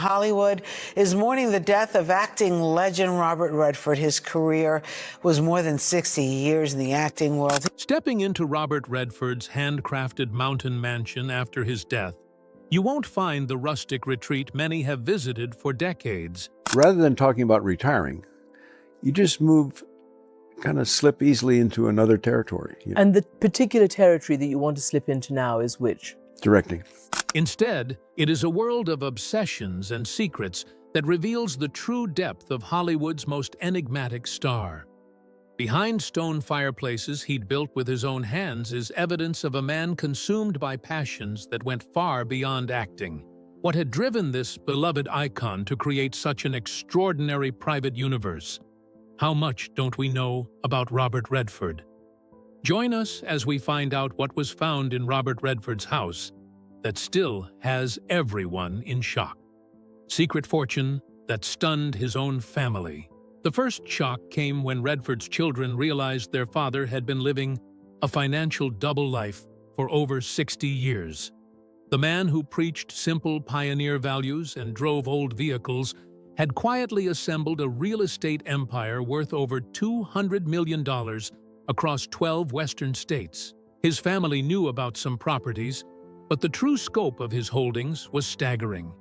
Hollywood is mourning the death of acting legend Robert Redford. His career was more than 60 years in the acting world. Stepping into Robert Redford's handcrafted mountain mansion after his death, you won't find the rustic retreat many have visited for decades. Rather than talking about retiring, you just kind of slip easily into another territory. And the particular territory that you want to slip into now is which? Directing. Instead, it is a world of obsessions and secrets that reveals the true depth of Hollywood's most enigmatic star. Behind stone fireplaces he'd built with his own hands is evidence of a man consumed by passions that went far beyond acting. What had driven this beloved icon to create such an extraordinary private universe? How much don't we know about Robert Redford? Join us as we find out what was found in Robert Redford's house that still has everyone in shock. Secret fortune that stunned his own family. The first shock came when Redford's children realized their father had been living a financial double life for over 60 years. The man who preached simple pioneer values and drove old vehicles had quietly assembled a real estate empire worth over $200 million across 12 western states. His family knew about some properties, but the true scope of his holdings was staggering.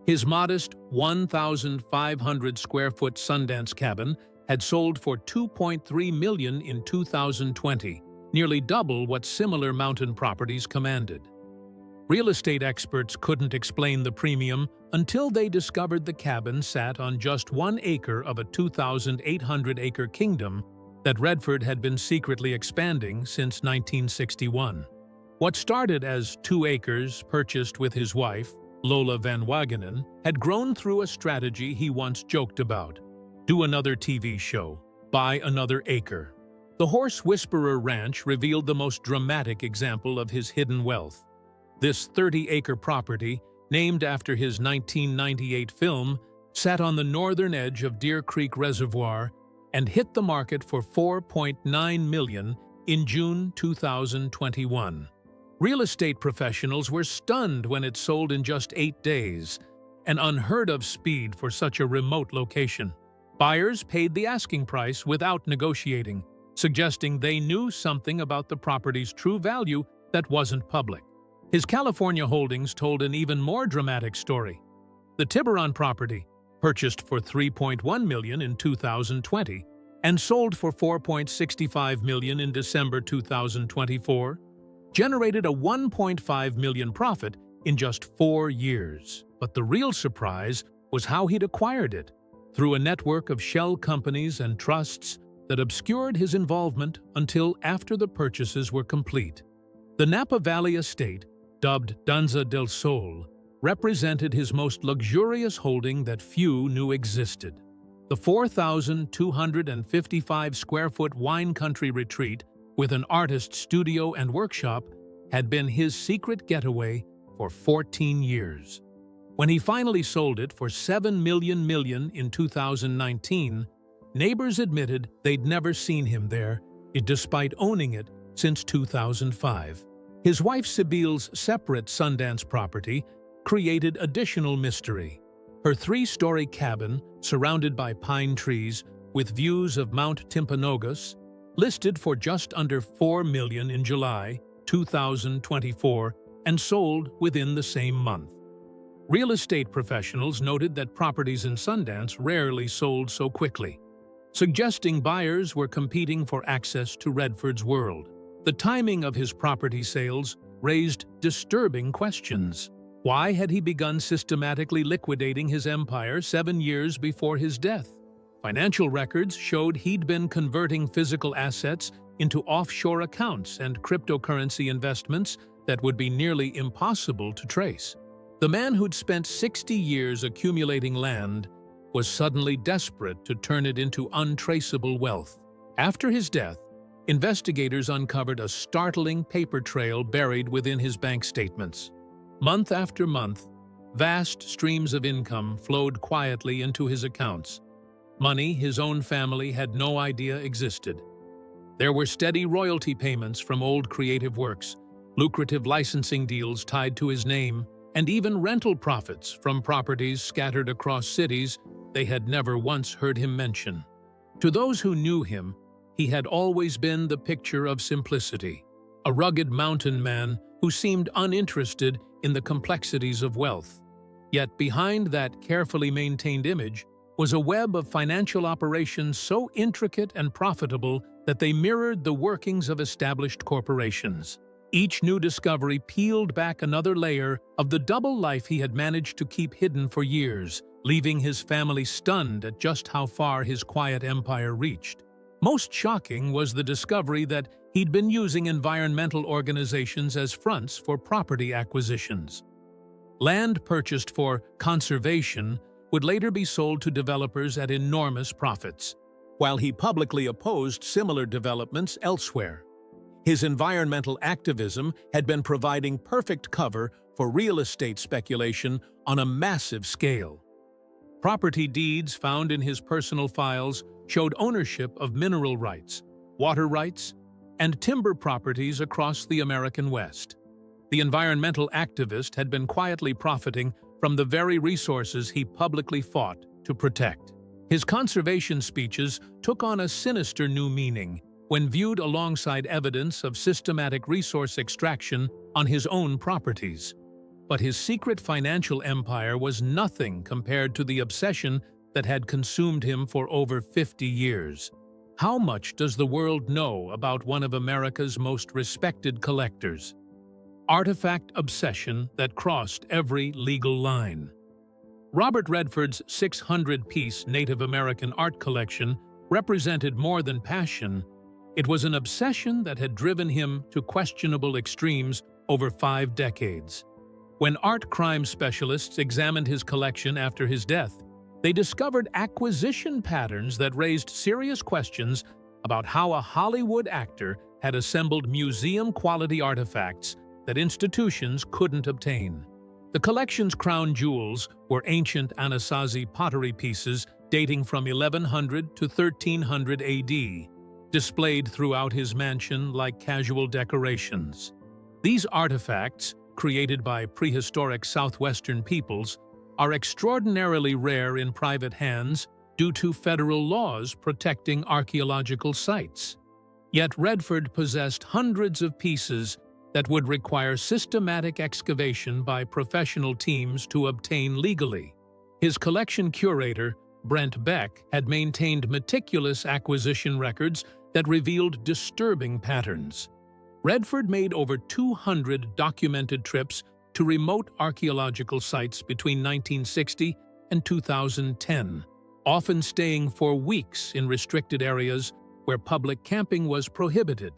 His modest 1,500-square-foot Sundance cabin had sold for $2.3 million in 2020, nearly double what similar mountain properties commanded. Real estate experts couldn't explain the premium until they discovered the cabin sat on just 1 acre of a 2,800-acre kingdom that Redford had been secretly expanding since 1961. What started as 2 acres purchased with his wife, Lola Van Wagenen, had grown through a strategy he once joked about. Do another TV show. Buy another acre. The Horse Whisperer Ranch revealed the most dramatic example of his hidden wealth. This 30-acre property, named after his 1998 film, sat on the northern edge of Deer Creek Reservoir and hit the market for $4.9 million in June 2021. Real estate professionals were stunned when it sold in just 8 days, an unheard-of speed for such a remote location. Buyers paid the asking price without negotiating, suggesting they knew something about the property's true value that wasn't public. His California holdings told an even more dramatic story. The Tiburon property, purchased for $3.1 million in 2020 and sold for $4.65 million in December 2024, generated a $1.5 million profit in just 4 years. But the real surprise was how he'd acquired it, through a network of shell companies and trusts that obscured his involvement until after the purchases were complete. The Napa Valley estate, dubbed Danza del Sol, represented his most luxurious holding that few knew existed. The 4,255-square-foot wine country retreat with an artist studio and workshop had been his secret getaway for 14 years. When he finally sold it for $7 million in 2019, neighbors admitted they'd never seen him there, despite owning it since 2005. His wife Sibyl's separate Sundance property created additional mystery. Her 3-story cabin, surrounded by pine trees with views of Mount Timpanogos, listed for just under $4 million in July 2024 and sold within the same month. Real estate professionals noted that properties in Sundance rarely sold so quickly, suggesting buyers were competing for access to Redford's world. The timing of his property sales raised disturbing questions. Why had he begun systematically liquidating his empire 7 years before his death? Financial records showed he'd been converting physical assets into offshore accounts and cryptocurrency investments that would be nearly impossible to trace. The man who'd spent 60 years accumulating land was suddenly desperate to turn it into untraceable wealth. After his death, investigators uncovered a startling paper trail buried within his bank statements. Month after month, vast streams of income flowed quietly into his accounts. Money his own family had no idea existed. There were steady royalty payments from old creative works, lucrative licensing deals tied to his name, and even rental profits from properties scattered across cities they had never once heard him mention. To those who knew him, he had always been the picture of simplicity, a rugged mountain man who seemed uninterested in the complexities of wealth. Yet behind that carefully maintained image was a web of financial operations so intricate and profitable that they mirrored the workings of established corporations. Each new discovery peeled back another layer of the double life he had managed to keep hidden for years, leaving his family stunned at just how far his quiet empire reached. Most shocking was the discovery that he'd been using environmental organizations as fronts for property acquisitions. Land purchased for conservation would later be sold to developers at enormous profits, while he publicly opposed similar developments elsewhere. His environmental activism had been providing perfect cover for real estate speculation on a massive scale. Property deeds found in his personal files showed ownership of mineral rights, water rights, and timber properties across the American West. The environmental activist had been quietly profiting from the very resources he publicly fought to protect. His conservation speeches took on a sinister new meaning when viewed alongside evidence of systematic resource extraction on his own properties. But his secret financial empire was nothing compared to the obsession that had consumed him for over 50 years. How much does the world know about one of America's most respected collectors? Artifact obsession that crossed every legal line. Robert Redford's 600-piece Native American art collection represented more than passion. It was an obsession that had driven him to questionable extremes over 5 decades. When art crime specialists examined his collection after his death, they discovered acquisition patterns that raised serious questions about how a Hollywood actor had assembled museum-quality artifacts that institutions couldn't obtain. The collection's crown jewels were ancient Anasazi pottery pieces dating from 1100 to 1300 AD, displayed throughout his mansion like casual decorations. These artifacts, created by prehistoric southwestern peoples, are extraordinarily rare in private hands due to federal laws protecting archaeological sites. Yet Redford possessed hundreds of pieces that would require systematic excavation by professional teams to obtain legally. His collection curator, Brent Beck, had maintained meticulous acquisition records that revealed disturbing patterns. Redford made over 200 documented trips to remote archaeological sites between 1960 and 2010, often staying for weeks in restricted areas where public camping was prohibited.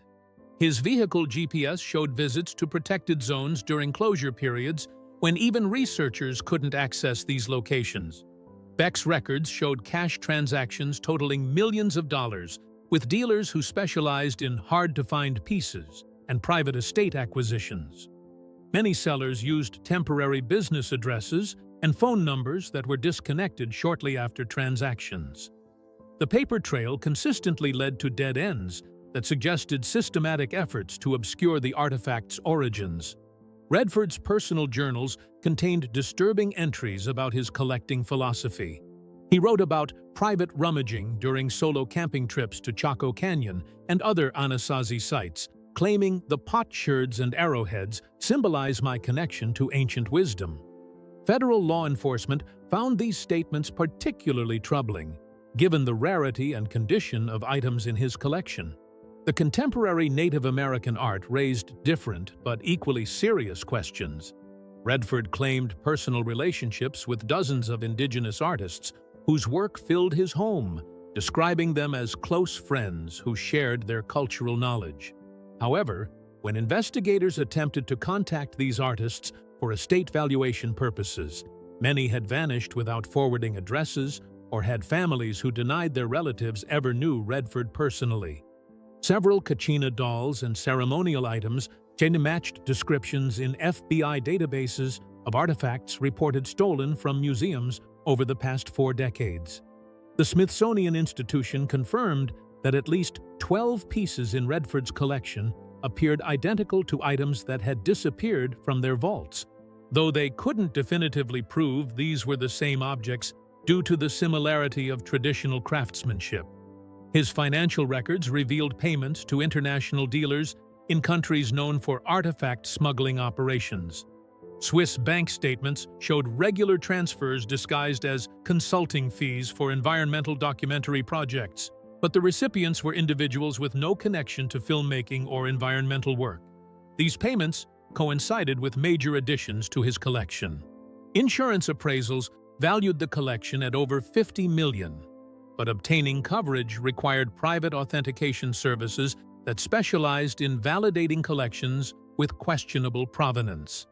His vehicle GPS showed visits to protected zones during closure periods when even researchers couldn't access these locations. Beck's records showed cash transactions totaling millions of dollars, with dealers who specialized in hard-to-find pieces and private estate acquisitions. Many sellers used temporary business addresses and phone numbers that were disconnected shortly after transactions. The paper trail consistently led to dead ends that suggested systematic efforts to obscure the artifact's origins. Redford's personal journals contained disturbing entries about his collecting philosophy. He wrote about private rummaging during solo camping trips to Chaco Canyon and other Anasazi sites, claiming the potsherds and arrowheads symbolize my connection to ancient wisdom. Federal law enforcement found these statements particularly troubling, given the rarity and condition of items in his collection. The contemporary Native American art raised different but equally serious questions. Redford claimed personal relationships with dozens of indigenous artists whose work filled his home, describing them as close friends who shared their cultural knowledge. However, when investigators attempted to contact these artists for estate valuation purposes, many had vanished without forwarding addresses or had families who denied their relatives ever knew Redford personally. Several Kachina dolls and ceremonial items matched descriptions in FBI databases of artifacts reported stolen from museums over the past 4 decades. The Smithsonian Institution confirmed that at least 12 pieces in Redford's collection appeared identical to items that had disappeared from their vaults. though they couldn't definitively prove these were the same objects due to the similarity of traditional craftsmanship. His financial records revealed payments to international dealers in countries known for artifact smuggling operations. Swiss bank statements showed regular transfers disguised as consulting fees for environmental documentary projects, but the recipients were individuals with no connection to filmmaking or environmental work. These payments coincided with major additions to his collection. Insurance appraisals valued the collection at over $50 million, but obtaining coverage required private authentication services that specialized in validating collections with questionable provenance.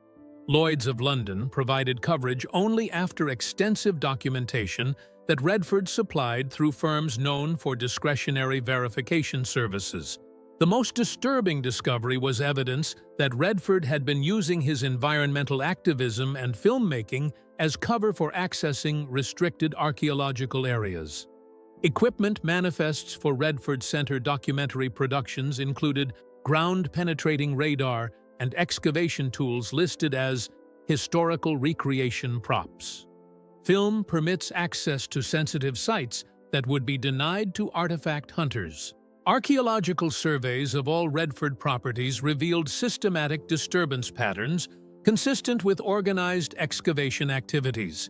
Lloyd's of London provided coverage only after extensive documentation that Redford supplied through firms known for discretionary verification services. The most disturbing discovery was evidence that Redford had been using his environmental activism and filmmaking as cover for accessing restricted archaeological areas. Equipment manifests for Redford Center documentary productions included ground-penetrating radar and excavation tools listed as historical recreation props. Film permits access to sensitive sites that would be denied to artifact hunters. Archaeological surveys of all Redford properties revealed systematic disturbance patterns consistent with organized excavation activities.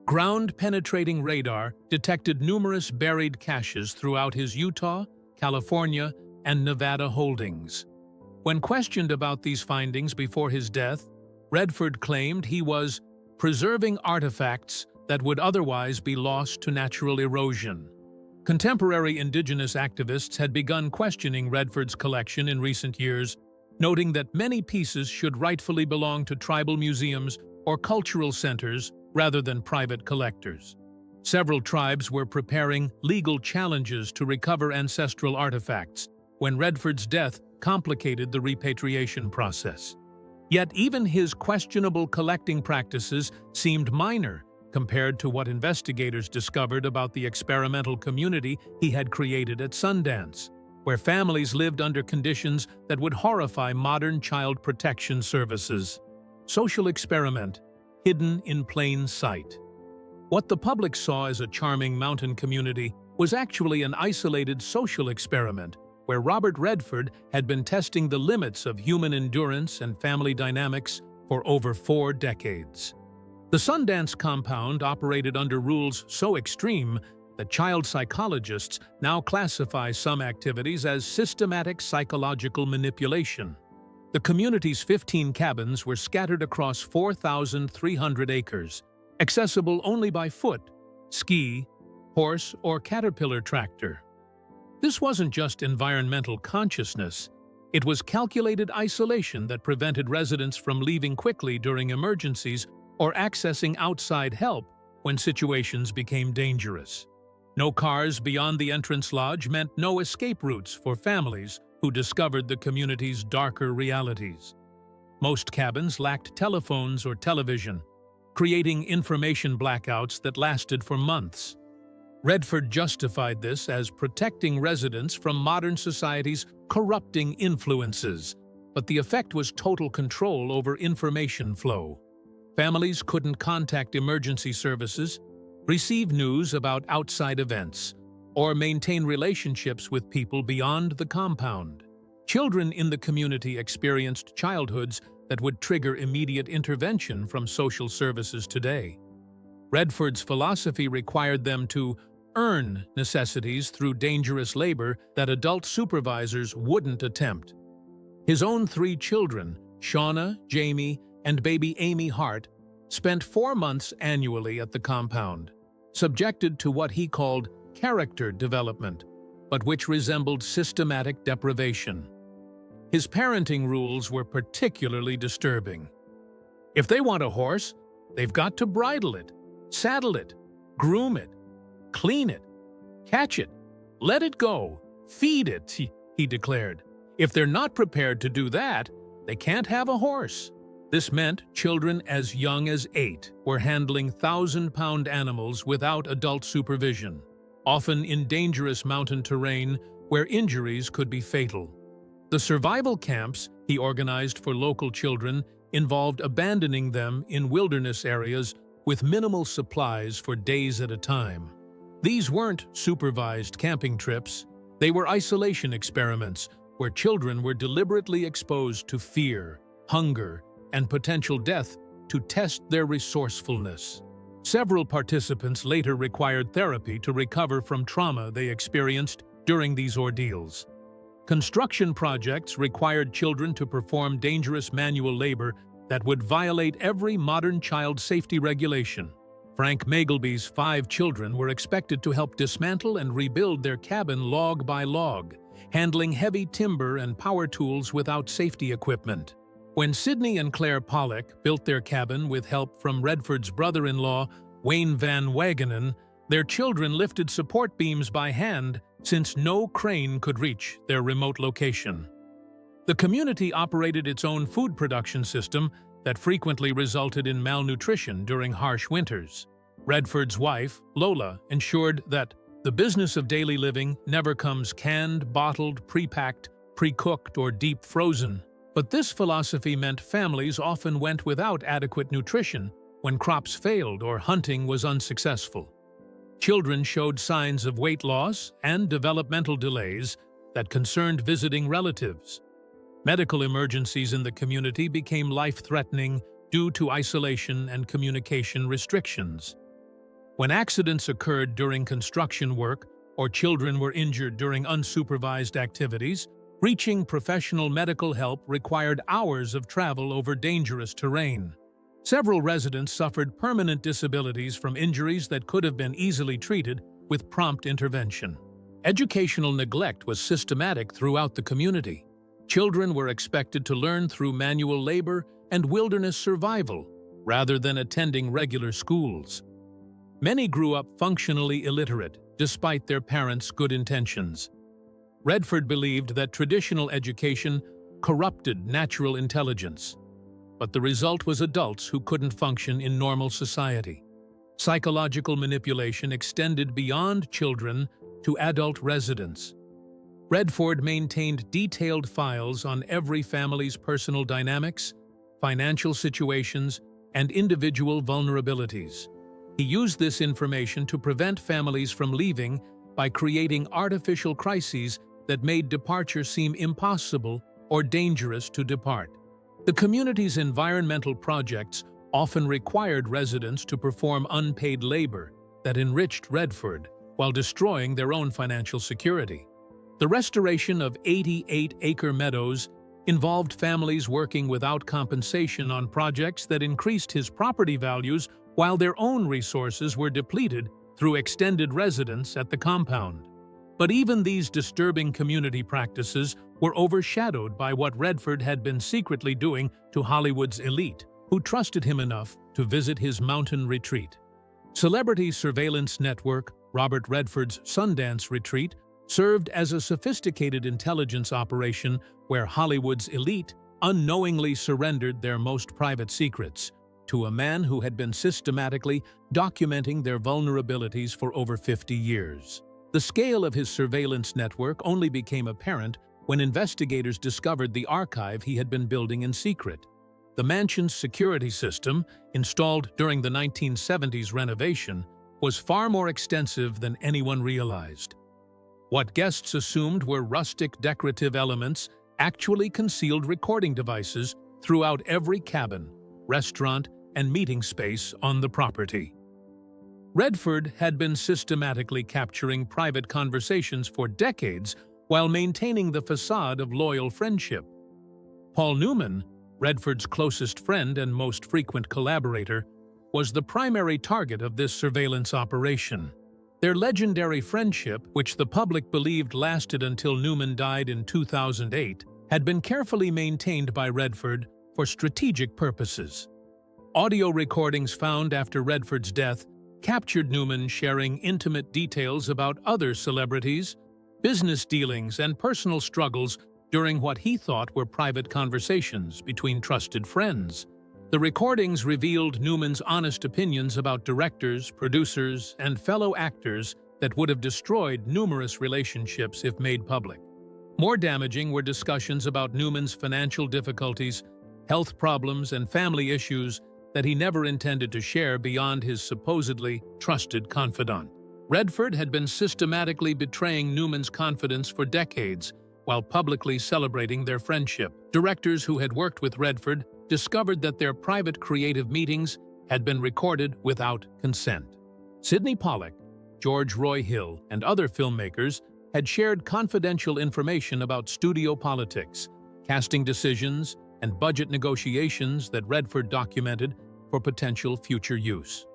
Ground-penetrating radar detected numerous buried caches throughout his Utah, California, and Nevada holdings. When questioned about these findings before his death, Redford claimed he was preserving artifacts that would otherwise be lost to natural erosion. Contemporary indigenous activists had begun questioning Redford's collection in recent years, noting that many pieces should rightfully belong to tribal museums or cultural centers rather than private collectors. Several tribes were preparing legal challenges to recover ancestral artifacts when Redford's death complicated the repatriation process. Yet even his questionable collecting practices seemed minor compared to what investigators discovered about the experimental community he had created at Sundance, where families lived under conditions that would horrify modern child protection services. Social experiment, hidden in plain sight. What the public saw as a charming mountain community was actually an isolated social experiment where Robert Redford had been testing the limits of human endurance and family dynamics for over 4 decades. The Sundance compound operated under rules so extreme that child psychologists now classify some activities as systematic psychological manipulation. The community's 15 cabins were scattered across 4,300 acres, accessible only by foot, ski, horse, or caterpillar tractor. This wasn't just environmental consciousness, it was calculated isolation that prevented residents from leaving quickly during emergencies or accessing outside help when situations became dangerous. No cars beyond the entrance lodge meant no escape routes for families who discovered the community's darker realities. Most cabins lacked telephones or television, creating information blackouts that lasted for months. Redford justified this as protecting residents from modern society's corrupting influences, but the effect was total control over information flow. Families couldn't contact emergency services, receive news about outside events, or maintain relationships with people beyond the compound. Children in the community experienced childhoods that would trigger immediate intervention from social services today. Redford's philosophy required them to earn necessities through dangerous labor that adult supervisors wouldn't attempt. His own 3 children, Shauna, Jamie, and baby Amy Hart, spent 4 months annually at the compound, subjected to what he called character development, but which resembled systematic deprivation. His parenting rules were particularly disturbing. If they want a horse, they've got to bridle it, saddle it, groom it, clean it, catch it, let it go, feed it, he declared. If they're not prepared to do that, they can't have a horse. This meant children as young as 8 were handling 1,000-pound animals without adult supervision, often in dangerous mountain terrain where injuries could be fatal. The survival camps he organized for local children involved abandoning them in wilderness areas with minimal supplies for days at a time. These weren't supervised camping trips. They were isolation experiments where children were deliberately exposed to fear, hunger, and potential death to test their resourcefulness. Several participants later required therapy to recover from trauma they experienced during these ordeals. Construction projects required children to perform dangerous manual labor that would violate every modern child safety regulation. Frank Magelby's 5 children were expected to help dismantle and rebuild their cabin log by log, handling heavy timber and power tools without safety equipment. When Sidney and Claire Pollock built their cabin with help from Redford's brother-in-law, Wayne Van Wagenen, their children lifted support beams by hand since no crane could reach their remote location. The community operated its own food production system that frequently resulted in malnutrition during harsh winters. Redford's wife, Lola, ensured that the business of daily living never comes canned, bottled, pre-packed, pre-cooked, or deep frozen. But this philosophy meant families often went without adequate nutrition when crops failed or hunting was unsuccessful. Children showed signs of weight loss and developmental delays that concerned visiting relatives. Medical emergencies in the community became life-threatening due to isolation and communication restrictions. When accidents occurred during construction work or children were injured during unsupervised activities, reaching professional medical help required hours of travel over dangerous terrain. Several residents suffered permanent disabilities from injuries that could have been easily treated with prompt intervention. Educational neglect was systematic throughout the community. Children were expected to learn through manual labor and wilderness survival, rather than attending regular schools. Many grew up functionally illiterate, despite their parents' good intentions. Redford believed that traditional education corrupted natural intelligence, but the result was adults who couldn't function in normal society. Psychological manipulation extended beyond children to adult residents. Redford maintained detailed files on every family's personal dynamics, financial situations, and individual vulnerabilities. He used this information to prevent families from leaving by creating artificial crises that made departure seem impossible or dangerous to depart. The community's environmental projects often required residents to perform unpaid labor that enriched Redford while destroying their own financial security. The restoration of 88-acre meadows involved families working without compensation on projects that increased his property values while their own resources were depleted through extended residence at the compound. But even these disturbing community practices were overshadowed by what Redford had been secretly doing to Hollywood's elite, who trusted him enough to visit his mountain retreat. Celebrity surveillance network Robert Redford's Sundance retreat served as a sophisticated intelligence operation where Hollywood's elite unknowingly surrendered their most private secrets to a man who had been systematically documenting their vulnerabilities for over 50 years. The scale of his surveillance network only became apparent when investigators discovered the archive he had been building in secret. The mansion's security system, installed during the 1970s renovation, was far more extensive than anyone realized. What guests assumed were rustic decorative elements actually concealed recording devices throughout every cabin, restaurant, and meeting space on the property. Redford had been systematically capturing private conversations for decades while maintaining the facade of loyal friendship. Paul Newman, Redford's closest friend and most frequent collaborator, was the primary target of this surveillance operation. Their legendary friendship, which the public believed lasted until Newman died in 2008, had been carefully maintained by Redford for strategic purposes. Audio recordings found after Redford's death captured Newman sharing intimate details about other celebrities, business dealings, and personal struggles during what he thought were private conversations between trusted friends. The recordings revealed Newman's honest opinions about directors, producers, and fellow actors that would have destroyed numerous relationships if made public. More damaging were discussions about Newman's financial difficulties health problems, and family issues that he never intended to share beyond his supposedly trusted confidant. Redford had been systematically betraying Newman's confidence for decades while publicly celebrating their friendship. Directors who had worked with Redford discovered that their private creative meetings had been recorded without consent. Sidney Pollack, George Roy Hill, and other filmmakers had shared confidential information about studio politics, casting decisions, and budget negotiations that Redford documented for potential future use.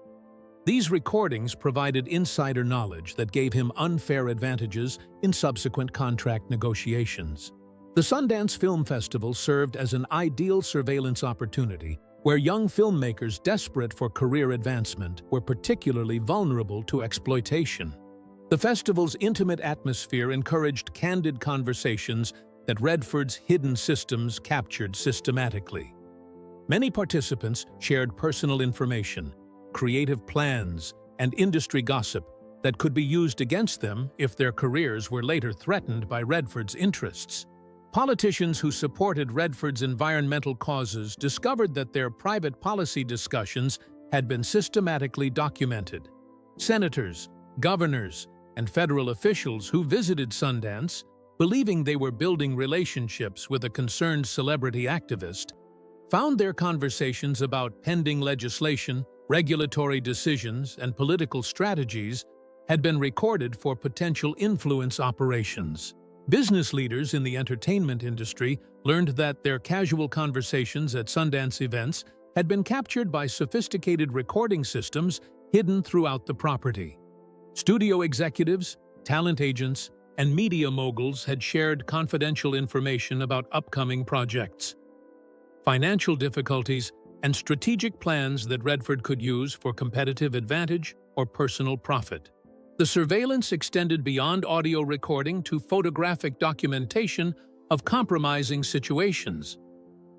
These recordings provided insider knowledge that gave him unfair advantages in subsequent contract negotiations. The Sundance Film Festival served as an ideal surveillance opportunity where young filmmakers desperate for career advancement were particularly vulnerable to exploitation. The festival's intimate atmosphere encouraged candid conversations that Redford's hidden systems captured systematically. Many participants shared personal information, creative plans, and industry gossip that could be used against them if their careers were later threatened by Redford's interests. Politicians who supported Redford's environmental causes discovered that their private policy discussions had been systematically documented. Senators, governors, and federal officials who visited Sundance, believing they were building relationships with a concerned celebrity activist, found their conversations about pending legislation, regulatory decisions, and political strategies had been recorded for potential influence operations. Business leaders in the entertainment industry learned that their casual conversations at Sundance events had been captured by sophisticated recording systems hidden throughout the property. Studio executives, talent agents, and media moguls had shared confidential information about upcoming projects, financial difficulties, and strategic plans that Redford could use for competitive advantage or personal profit. The surveillance extended beyond audio recording to photographic documentation of compromising situations.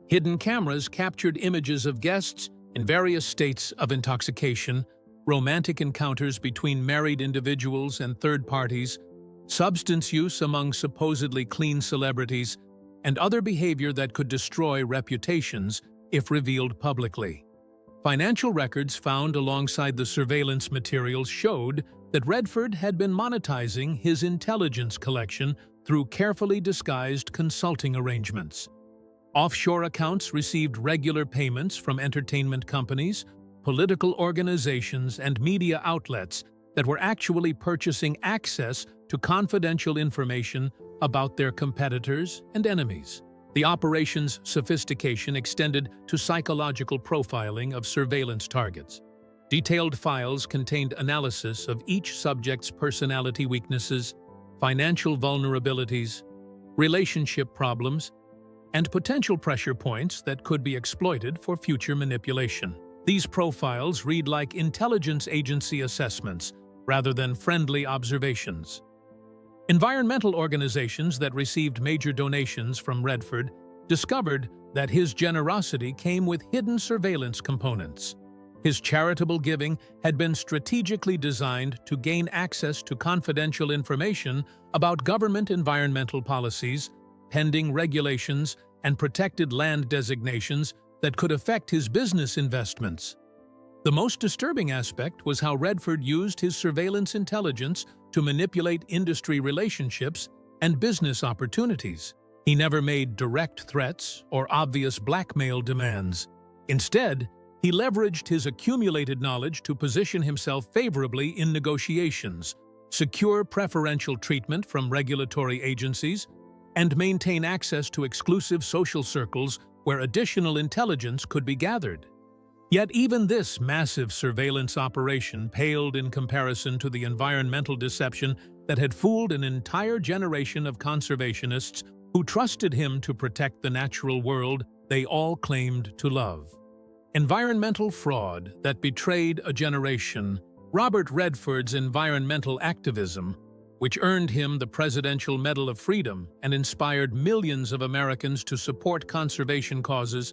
Hidden cameras captured images of guests in various states of intoxication, romantic encounters between married individuals and third parties, substance use among supposedly clean celebrities, and other behavior that could destroy reputations if revealed publicly. Financial records found alongside the surveillance materials showed that Redford had been monetizing his intelligence collection through carefully disguised consulting arrangements. Offshore accounts received regular payments from entertainment companies, political organizations, and media outlets that were actually purchasing access to confidential information about their competitors and enemies. The operation's sophistication extended to psychological profiling of surveillance targets. Detailed files contained analysis of each subject's personality weaknesses, financial vulnerabilities, relationship problems, and potential pressure points that could be exploited for future manipulation. These profiles read like intelligence agency assessments rather than friendly observations. Environmental organizations that received major donations from Redford discovered that his generosity came with hidden surveillance components. His charitable giving had been strategically designed to gain access to confidential information about government environmental policies, pending regulations, and protected land designations that could affect his business investments. The most disturbing aspect was how Redford used his surveillance intelligence to manipulate industry relationships and business opportunities. He never made direct threats or obvious blackmail demands. Instead, he leveraged his accumulated knowledge to position himself favorably in negotiations, secure preferential treatment from regulatory agencies, and maintain access to exclusive social circles where additional intelligence could be gathered. Yet even this massive surveillance operation paled in comparison to the environmental deception that had fooled an entire generation of conservationists who trusted him to protect the natural world they all claimed to love. Environmental fraud that betrayed a generation. Robert Redford's environmental activism, which earned him the Presidential Medal of Freedom and inspired millions of Americans to support conservation causes,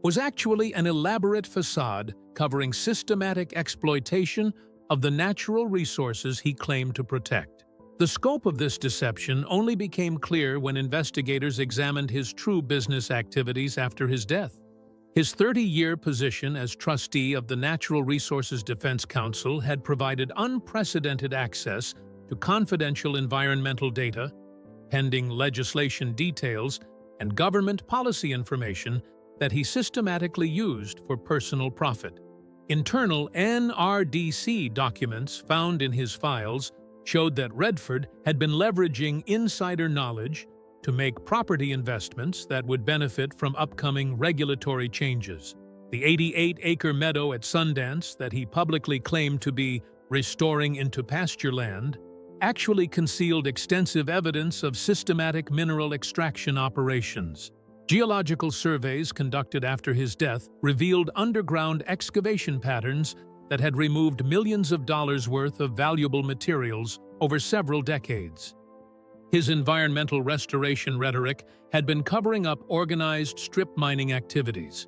was actually an elaborate facade covering systematic exploitation of the natural resources he claimed to protect. The scope of this deception only became clear when investigators examined his true business activities after his death. His 30-year position as trustee of the Natural Resources Defense Council had provided unprecedented access to confidential environmental data, pending legislation details, and government policy information that he systematically used for personal profit. Internal NRDC documents found in his files showed that Redford had been leveraging insider knowledge to make property investments that would benefit from upcoming regulatory changes. The 88-acre meadow at Sundance that he publicly claimed to be restoring into pasture land actually concealed extensive evidence of systematic mineral extraction operations. Geological surveys conducted after his death revealed underground excavation patterns that had removed millions of dollars worth of valuable materials over several decades. His environmental restoration rhetoric had been covering up organized strip mining activities.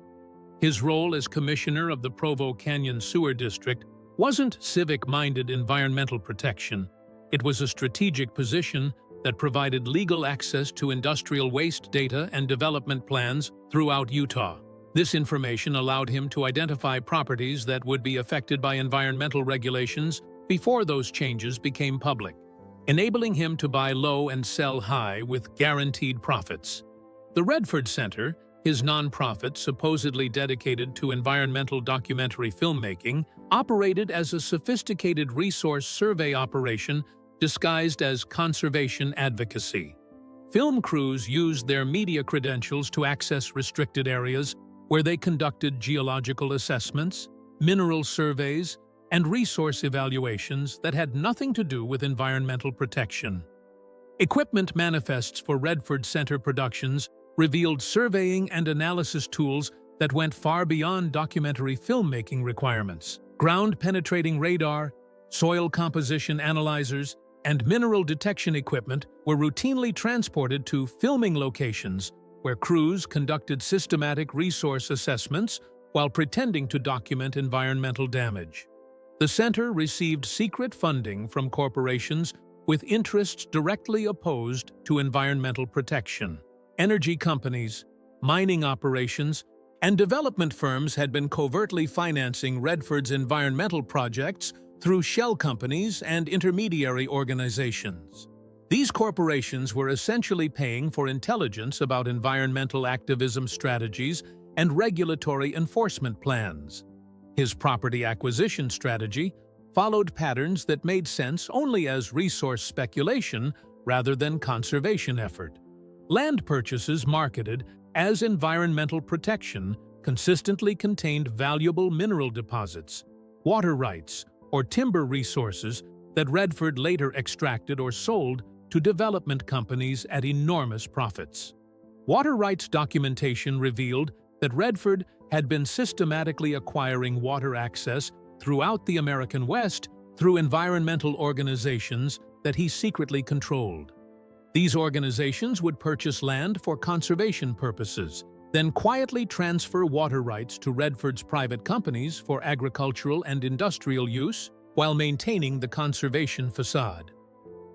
His role as commissioner of the Provo Canyon Sewer District wasn't civic-minded environmental protection. It was a strategic position that provided legal access to industrial waste data and development plans throughout Utah. This information allowed him to identify properties that would be affected by environmental regulations before those changes became public, enabling him to buy low and sell high with guaranteed profits. The Redford Center, his nonprofit supposedly dedicated to environmental documentary filmmaking, operated as a sophisticated resource survey operation disguised as conservation advocacy. Film crews used their media credentials to access restricted areas where they conducted geological assessments, mineral surveys, and resource evaluations that had nothing to do with environmental protection. Equipment manifests for Redford Center Productions revealed surveying and analysis tools that went far beyond documentary filmmaking requirements. Ground-penetrating radar, soil composition analyzers, and mineral detection equipment were routinely transported to filming locations where crews conducted systematic resource assessments while pretending to document environmental damage. The center received secret funding from corporations with interests directly opposed to environmental protection. Energy companies, mining operations, and development firms had been covertly financing Redford's environmental projects through shell companies and intermediary organizations. These corporations were essentially paying for intelligence about environmental activism strategies and regulatory enforcement plans. His property acquisition strategy followed patterns that made sense only as resource speculation rather than conservation effort. Land purchases marketed as environmental protection consistently contained valuable mineral deposits, water rights, or timber resources that Redford later extracted or sold to development companies at enormous profits. Water rights documentation revealed that Redford had been systematically acquiring water access throughout the American West through environmental organizations that he secretly controlled. These organizations would purchase land for conservation purposes, then quietly transfer water rights to Redford's private companies for agricultural and industrial use while maintaining the conservation facade.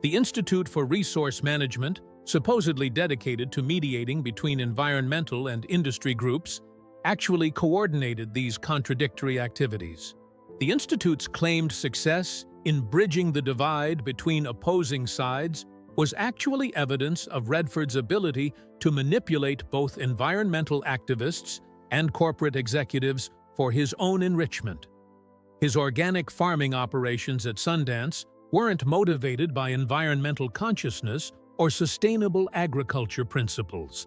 The Institute for Resource Management, supposedly dedicated to mediating between environmental and industry groups, actually coordinated these contradictory activities. The Institute's claimed success in bridging the divide between opposing sides was actually evidence of Redford's ability to manipulate both environmental activists and corporate executives for his own enrichment. His organic farming operations at Sundance weren't motivated by environmental consciousness or sustainable agriculture principles.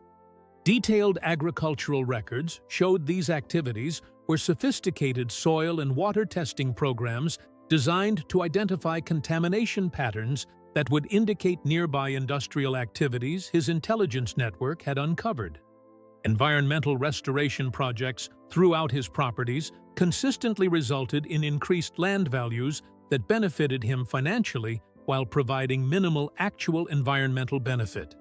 Detailed agricultural records showed these activities were sophisticated soil and water testing programs designed to identify contamination patterns that would indicate nearby industrial activities his intelligence network had uncovered. Environmental restoration projects throughout his properties consistently resulted in increased land values that benefited him financially while providing minimal actual environmental benefit.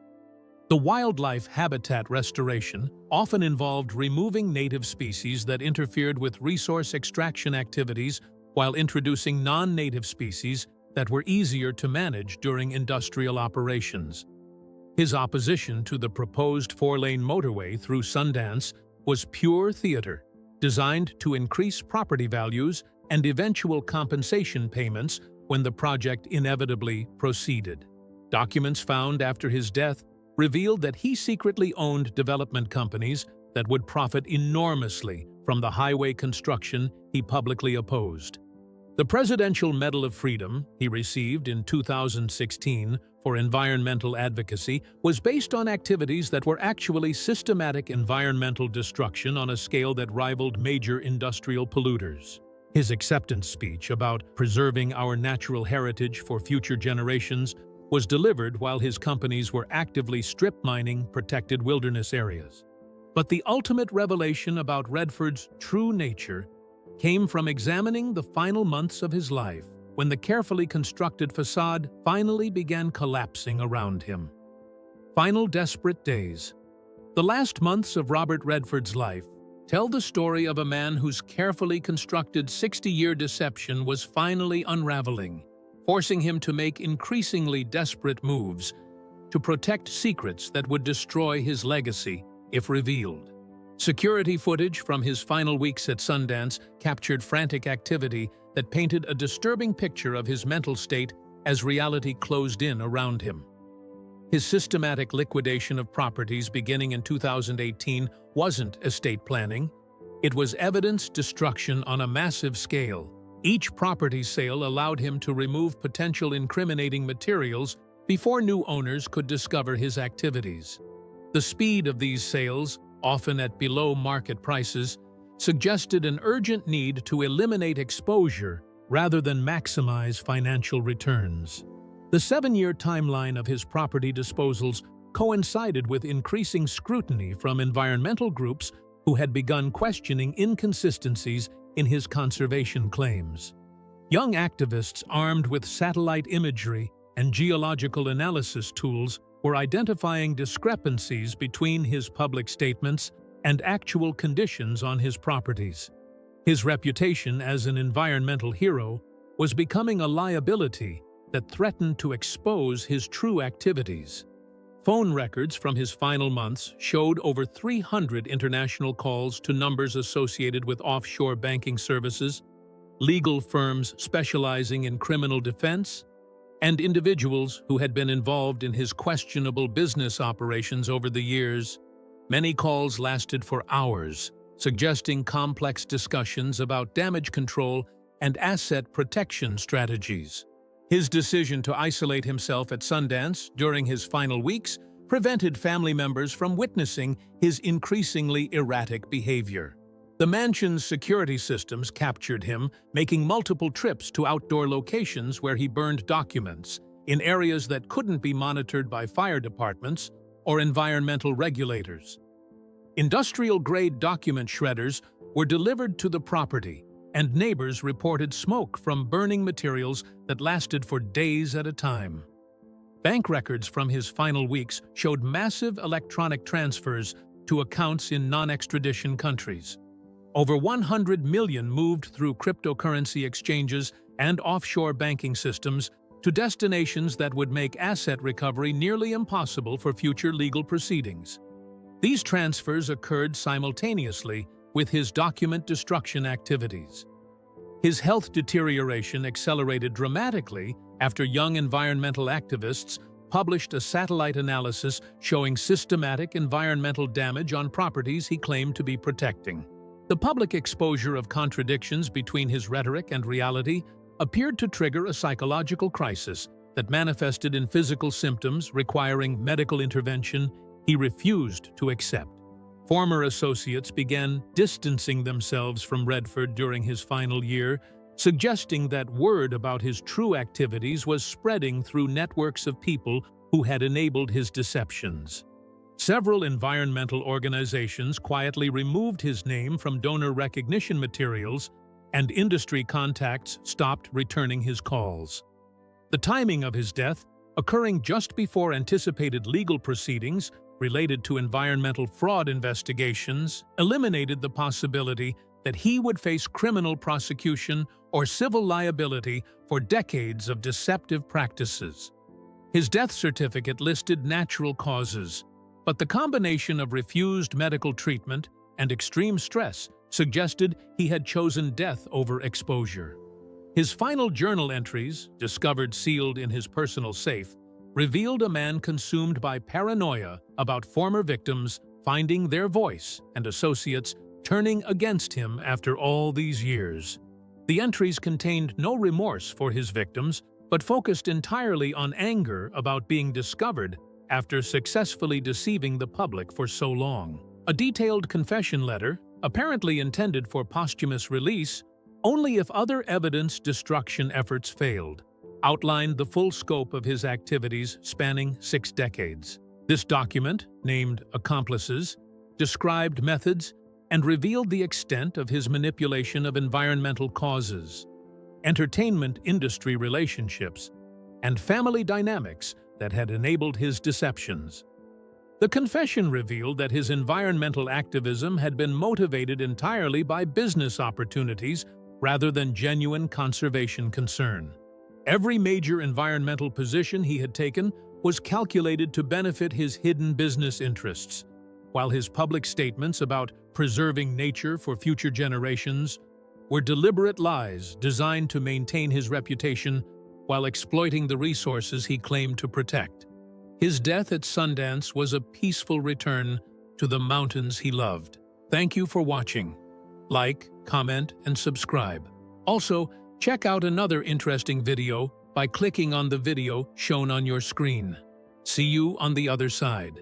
The wildlife habitat restoration often involved removing native species that interfered with resource extraction activities while introducing non-native species that were easier to manage during industrial operations. His opposition to the proposed four-lane motorway through Sundance was pure theater, designed to increase property values and eventual compensation payments when the project inevitably proceeded. Documents found after his death revealed that he secretly owned development companies that would profit enormously from the highway construction he publicly opposed. The Presidential Medal of Freedom he received in 2016 for environmental advocacy was based on activities that were actually systematic environmental destruction on a scale that rivaled major industrial polluters. His acceptance speech about preserving our natural heritage for future generations was delivered while his companies were actively strip mining protected wilderness areas. But the ultimate revelation about Redford's true nature came from examining the final months of his life, when the carefully constructed facade finally began collapsing around him. Final desperate days. The last months of Robert Redford's life tell the story of a man whose carefully constructed 60-year deception was finally unraveling, forcing him to make increasingly desperate moves to protect secrets that would destroy his legacy if revealed. Security footage from his final weeks at Sundance captured frantic activity that painted a disturbing picture of his mental state as reality closed in around him. His systematic liquidation of properties beginning in 2018 wasn't estate planning. It was evidence destruction on a massive scale. Each property sale allowed him to remove potential incriminating materials before new owners could discover his activities. The speed of these sales, often at below-market prices, suggested an urgent need to eliminate exposure rather than maximize financial returns. The 7-year timeline of his property disposals coincided with increasing scrutiny from environmental groups who had begun questioning inconsistencies in his conservation claims. Young activists armed with satellite imagery and geological analysis tools were identifying discrepancies between his public statements and actual conditions on his properties. His reputation as an environmental hero was becoming a liability that threatened to expose his true activities. Phone records from his final months showed over 300 international calls to numbers associated with offshore banking services, legal firms specializing in criminal defense, and individuals who had been involved in his questionable business operations over the years. Many calls lasted for hours, suggesting complex discussions about damage control and asset protection strategies. His decision to isolate himself at Sundance during his final weeks prevented family members from witnessing his increasingly erratic behavior. The mansion's security systems captured him, making multiple trips to outdoor locations where he burned documents in areas that couldn't be monitored by fire departments or environmental regulators. Industrial-grade document shredders were delivered to the property, and neighbors reported smoke from burning materials that lasted for days at a time. Bank records from his final weeks showed massive electronic transfers to accounts in non-extradition countries. Over 100 million moved through cryptocurrency exchanges and offshore banking systems to destinations that would make asset recovery nearly impossible for future legal proceedings. These transfers occurred simultaneously with his document destruction activities. His health deterioration accelerated dramatically after young environmental activists published a satellite analysis showing systematic environmental damage on properties he claimed to be protecting. The public exposure of contradictions between his rhetoric and reality appeared to trigger a psychological crisis that manifested in physical symptoms requiring medical intervention he refused to accept. Former associates began distancing themselves from Redford during his final year, suggesting that word about his true activities was spreading through networks of people who had enabled his deceptions. Several environmental organizations quietly removed his name from donor recognition materials, and industry contacts stopped returning his calls. The timing of his death, occurring just before anticipated legal proceedings related to environmental fraud investigations, eliminated the possibility that he would face criminal prosecution or civil liability for decades of deceptive practices. His death certificate listed natural causes, but the combination of refused medical treatment and extreme stress suggested he had chosen death over exposure. His final journal entries, discovered sealed in his personal safe, revealed a man consumed by paranoia about former victims finding their voice and associates turning against him after all these years. The entries contained no remorse for his victims, but focused entirely on anger about being discovered after successfully deceiving the public for so long. A detailed confession letter, apparently intended for posthumous release, only if other evidence destruction efforts failed, outlined the full scope of his activities spanning 6 decades. This document, named Accomplices, described methods and revealed the extent of his manipulation of environmental causes, entertainment industry relationships, and family dynamics that had enabled his deceptions. The confession revealed that his environmental activism had been motivated entirely by business opportunities rather than genuine conservation concern. Every major environmental position he had taken was calculated to benefit his hidden business interests, while his public statements about preserving nature for future generations were deliberate lies designed to maintain his reputation while exploiting the resources he claimed to protect. His death at Sundance was a peaceful return to the mountains he loved. Thank you for watching. Like, comment, and subscribe. Also, check out another interesting video by clicking on the video shown on your screen. See you on the other side.